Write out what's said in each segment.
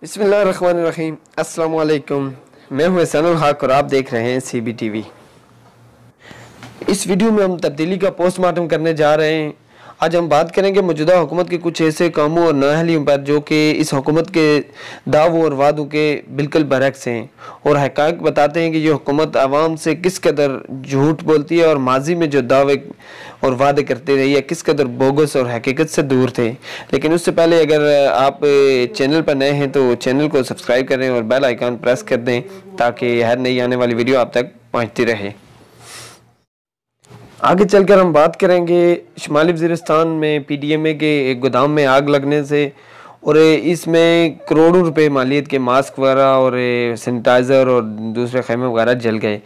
बिस्मिल्लाहिर्रहमानिर्रहीम। अस्सलाम वालेकुम। मैं हूं एहसानुल हक और आप देख रहे हैं CBTV। इस वीडियो में हम तब्दीली का पोस्टमार्टम करने जा रहे हैं। आज हम बात करेंगे मौजूदा हुकूमत के कुछ ऐसे कामों और नाअहलियों पर जो कि इस हुकूमत के दावों और वादों के बिल्कुल बरअक्स हैं, और हक़ाइक़ बताते हैं कि ये हुकूमत आवाम से किस कदर झूठ बोलती है और माजी में जो दावे और वादे करते रही है किस कदर बोगस और हकीकत से दूर थे। लेकिन उससे पहले अगर आप चैनल पर नए हैं तो चैनल को सब्सक्राइब करें और बेल आइकन प्रेस कर दें ताकि हर नई आने वाली वीडियो आप तक पहुँचती रहे। आगे चलकर हम बात करेंगे शुमाली वज़ीरिस्तान में PDMA के एक गोदाम में आग लगने से, और इसमें करोड़ों रुपए मालियत के मास्क वगैरह और सैनिटाइज़र और दूसरे खैमे वगैरह जल गए।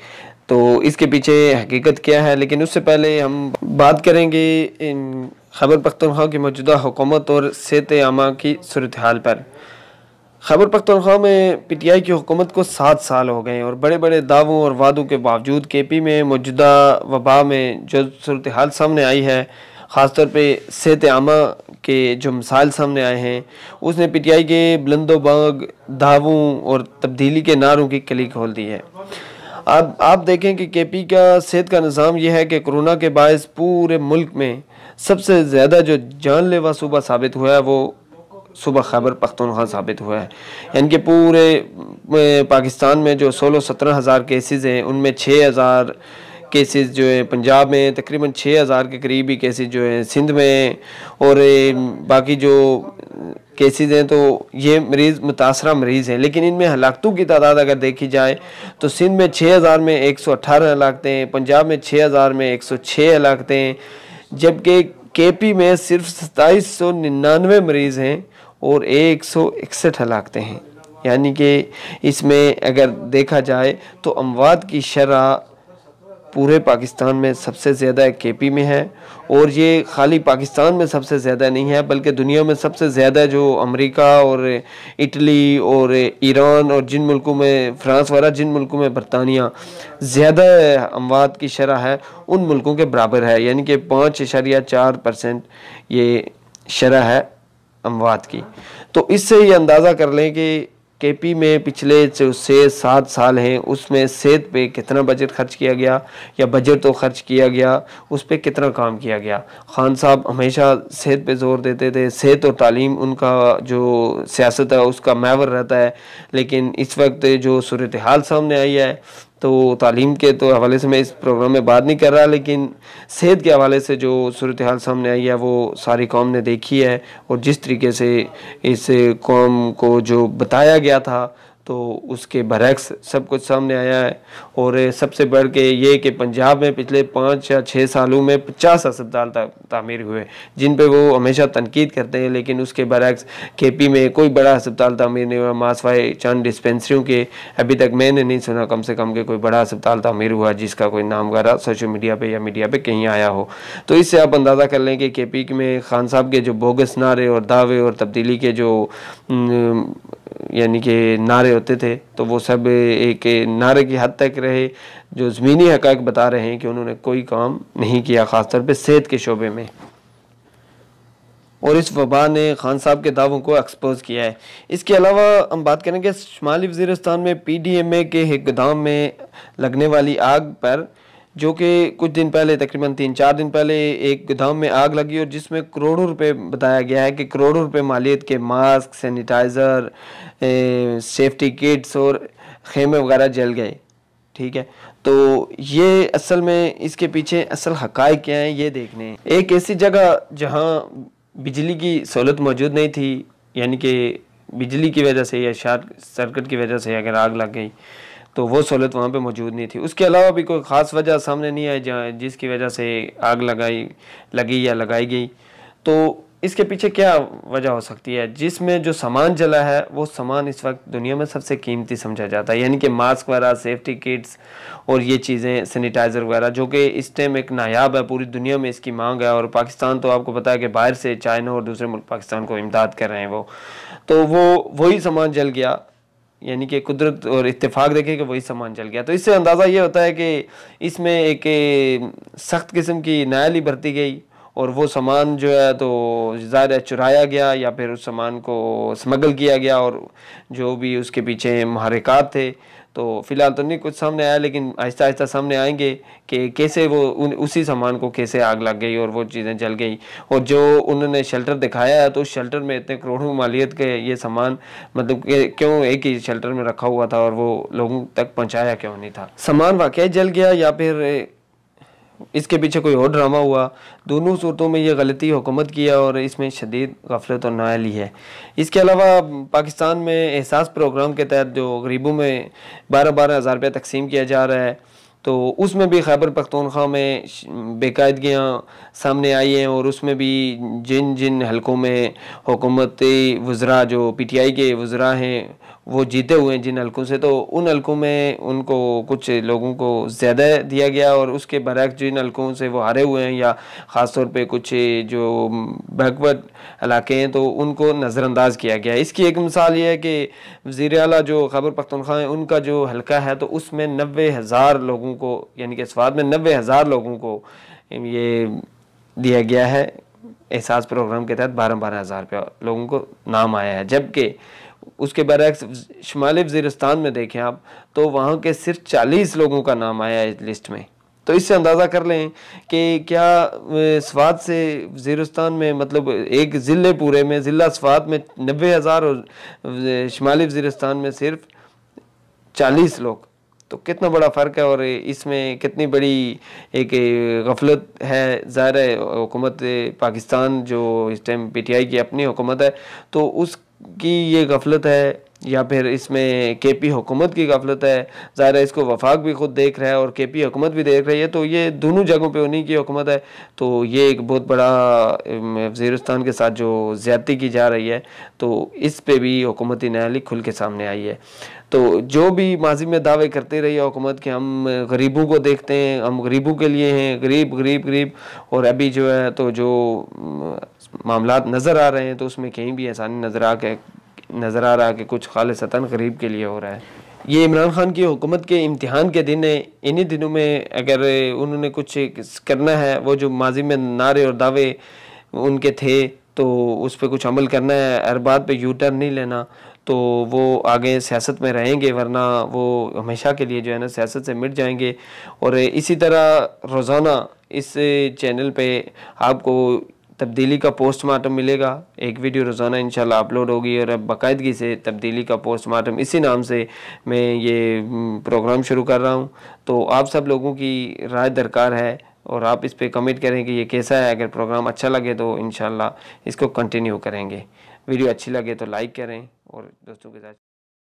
तो इसके पीछे हकीकत क्या है, लेकिन उससे पहले हम बात करेंगे खैबर पख्तूनख्वा की मौजूदा हुकूमत और सेहत आमा की सूरत हाल पर। खैबर पख्तूनख्वा में PTI की हुकूमत को 7 साल हो गए और बड़े बड़े दावों और वादों के बावजूद KP में मौजूदा वबा में जो सूरत हाल सामने आई है, ख़ासतौर पे सेहत आमा के जो मसाइल सामने आए हैं, उसने PTI के बुलंदोबाग दावों और तब्दीली के नारों की कली खोल दी है। अब आप देखें कि KP का सेहत का निज़ाम यह है कि कोरोना के बायस पूरे मुल्क में सबसे ज़्यादा जो जानलेवा सूबा साबित हुआ है वो सूबा खैबर पख्तूनख्वा साबित हुआ है। यानी कि पूरे पाकिस्तान में जो 16-17 हज़ार केसेस हैं उनमें 6,000 केसेस जो है पंजाब में, तकरीबन 6,000 के करीब ही केसेस जो है सिंध में, और बाकी जो केसेस हैं तो ये मरीज़ मुतासरा मरीज़ हैं। लेकिन इनमें हलाकतों की तादाद अगर देखी जाए तो सिंध में 6,000 में 118 हलाकतें, पंजाब में 6,000 में 106 हलाकतें, जबकि KP में सिर्फ 2799 मरीज़ हैं और 161 हलाकतें हैं। यानी कि इसमें अगर देखा जाए तो अमवात की शरह पूरे पाकिस्तान में सबसे ज़्यादा KP में है, और ये खाली पाकिस्तान में सबसे ज़्यादा नहीं है बल्कि दुनिया में सबसे ज़्यादा जो अमेरिका और इटली और ईरान और जिन मुल्कों में फ्रांस वगैरह, जिन मुल्कों में बरतानिया ज़्यादा अमवात की शरह है उन मुल्कों के बराबर है। यानी कि 5.4% ये शरह है अमवात की। तो इससे ये अंदाज़ा कर लें कि KP में पिछले जो 6-7 साल हैं उसमें सेहत पे कितना बजट खर्च किया गया, या बजट तो खर्च किया गया, उस पर कितना काम किया गया। खान साहब हमेशा सेहत पे ज़ोर देते थे, सेहत और तालीम उनका जो सियासत है उसका महवर रहता है। लेकिन इस वक्त जो सूरत हाल सामने आई है तो तालीम के तो हवाले से मैं इस प्रोग्राम में बात नहीं कर रहा, लेकिन सेहत के हवाले से जो सूरत हाल सामने आई है वो सारी कौम ने देखी है, और जिस तरीके से इस कौम को जो बताया गया था तो उसके बरअक्स सब कुछ सामने आया है। और सबसे बढ़ के ये कि पंजाब में पिछले 5 या 6 सालों में 50 अस्पताल तामीर हुए, जिन पे वो हमेशा तनकीद करते हैं, लेकिन उसके बरअक्स KP में कोई बड़ा अस्पताल तामीर नहीं हुआ। मासवाए चंद डिस्पेंसरियों के अभी तक मैंने नहीं सुना कम से कम कि कोई बड़ा अस्पताल तामीर हुआ जिसका कोई नाम वगैरह सोशल मीडिया पे या मीडिया पे कहीं आया हो। तो इससे आप अंदाज़ा कर लें कि KP में खान साहब के जो बोगस नारे और दावे और तब्दीली के जो यानी कि नारे होते थे तो वो सब एक नारे की हद तक रहे, जो ज़मीनी हक़ाइक़ बता रहे हैं कि उन्होंने कोई काम नहीं किया, ख़ासतौर पे सेहत के शोबे में। और इस वबा ने खान साहब के दावों को एक्सपोज किया है। इसके अलावा हम बात करेंगे शुमाली वज़ीरिस्तान में PDMA के एक गोदाम में लगने वाली आग पर, जो कि कुछ दिन पहले तकरीबन 3-4 दिन पहले एक गोदाम में आग लगी और जिसमें करोड़ों रुपए बताया गया है कि करोड़ों रुपए मालियत के मास्क, सैनिटाइज़र, सेफ्टी किट्स और खेमे वगैरह जल गए। ठीक है, तो ये असल में इसके पीछे असल हक़ाइक़ क्या हैं ये देखने हैं। एक ऐसी जगह जहाँ बिजली की सहूलत मौजूद नहीं थी, यानी कि बिजली की वजह से या शार्ट सर्किट की वजह से अगर आग लग गई तो वो सहूलत वहाँ पे मौजूद नहीं थी। उसके अलावा भी कोई ख़ास वजह सामने नहीं आई जहाँ जिसकी वजह से आग लगी या लगाई गई। तो इसके पीछे क्या वजह हो सकती है? जिसमें जो सामान जला है वो सामान इस वक्त दुनिया में सबसे कीमती समझा जाता है, यानी कि मास्क वगैरह, सेफ्टी किट्स और ये चीज़ें, सैनिटाइज़र वगैरह, जो कि इस टाइम एक नायाब है, पूरी दुनिया में इसकी मांग है। और पाकिस्तान तो आपको पता है कि बाहर से चाइना और दूसरे मुल्क पाकिस्तान को इमदाद कर रहे हैं वो, तो वही सामान जल गया, यानी कि कुदरत और इत्तेफाक देखे कि वही सामान जल गया। तो इससे अंदाज़ा ये होता है कि इसमें एक सख्त किस्म की नायाली बरती गई और वो सामान जो है तो ज़्यादा चुराया गया या फिर उस सामान को स्मगल किया गया, और जो भी उसके पीछे महरक़ात थे। तो फ़िलहाल तो नहीं कुछ सामने आया, लेकिन आहिस्ता आहिस्ता सामने आएंगे कि कैसे वो उसी सामान को कैसे आग लग गई और वो चीज़ें जल गई। और जो उन्होंने शेल्टर दिखाया है तो उस शेल्टर में इतने करोड़ों मालियत के ये सामान मतलब कि क्यों एक ही शेल्टर में रखा हुआ था और वो लोगों तक पहुंचाया क्यों नहीं था। सामान वाकई जल गया या फिर इसके पीछे कोई और ड्रामा हुआ। दोनों सूरतों में ये गलती हुकूमत की है और इसमें शदीद गफलत और नाअहली है। इसके अलावा पाकिस्तान में एहसास प्रोग्राम के तहत जो गरीबों में 12-12 हज़ार रुपया तकसीम किया जा रहा है, तो उसमें भी खैबर पख्तूनख्वा में बेकायदगियाँ सामने आई हैं। और उसमें भी जिन जिन हलकों में हुकूमती वज़रा जो PTI के वज़रा हैं वो जीते हुए हैं जिन हलकों से, तो उन हलकों में उनको कुछ लोगों को ज़्यादा दिया गया, और उसके बरक्स जिन हलकों से वो हारे हुए हैं या ख़ास तौर पे कुछ जो बैकवर्ड इलाके हैं तो उनको नज़रअंदाज किया गया। इसकी एक मिसाल ये है कि वज़ीर आला जो खैबर पख्तूनख्वा है उनका जो हलका है तो उसमें 90,000 लोगों को, यानी कि स्वात में 90,000 लोगों को ये दिया गया है। एहसास प्रोग्राम के तहत 12-12 हज़ार रुपया लोगों को नाम आया है, जबकि उसके बरक्स शुमाली वज़ीरिस्तान में देखें आप तो वहाँ के सिर्फ 40 लोगों का नाम आया है इस लिस्ट में। तो इससे अंदाज़ा कर लें कि क्या स्वात से वज़ीरिस्तान में मतलब एक ज़िले पूरे में ज़िला स्वात में 90,000 और शुमाली वज़ीरिस्तान में सिर्फ 40 लोग, तो कितना बड़ा फ़र्क है और इसमें कितनी बड़ी एक गफलत है। ज़ाहिर है हुकूमत पाकिस्तान जो इस टाइम PTI की अपनी हुकूमत है तो उसकी ये गफलत है या फिर इसमें KP हुकूमत की गफलत है। ज़ाहिर है इसको वफाक भी खुद देख रहा है और KP हुकूमत भी देख रही है, तो ये दोनों जगहों पे उन्हीं की हुकूमत है। तो ये एक बहुत बड़ा वज़ीरिस्तान के साथ जो ज़्यादती की जा रही है तो इस पे भी हुकूमती नाअहली खुल के सामने आई है। तो जो भी माजी में दावे करते रही है हुकूमत के हम गरीबों को देखते हैं, हम गरीबों के लिए हैं, गरीब गरीब गरीब, और अभी जो है तो जो मामलात नज़र आ रहे हैं तो उसमें कहीं भी आसानी नज़र आ रहा है कि कुछ खालिसतन गरीब के लिए हो रहा है। ये इमरान खान की हुकूमत के इम्तिहान के दिन है। इन्हीं दिनों में अगर उन्होंने कुछ करना है, वो जो माजी में नारे और दावे उनके थे तो उस पर कुछ अमल करना है, हर बात पे यू टर्न नहीं लेना, तो वो आगे सियासत में रहेंगे, वरना वो हमेशा के लिए जो है ना सियासत से मिट जाएंगे। और इसी तरह रोज़ाना इस चैनल पे आपको तब्दीली का पोस्टमार्टम मिलेगा। एक वीडियो रोज़ाना इंशाल्लाह अपलोड होगी और अब बाकायदगी से तब्दीली का पोस्टमार्टम इसी नाम से मैं ये प्रोग्राम शुरू कर रहा हूँ। तो आप सब लोगों की राय दरकार है और आप इस पे कमेंट करें कि ये कैसा है। अगर प्रोग्राम अच्छा लगे तो इंशाल्लाह इसको कंटिन्यू करेंगे। वीडियो अच्छी लगे तो लाइक करें और दोस्तों के साथ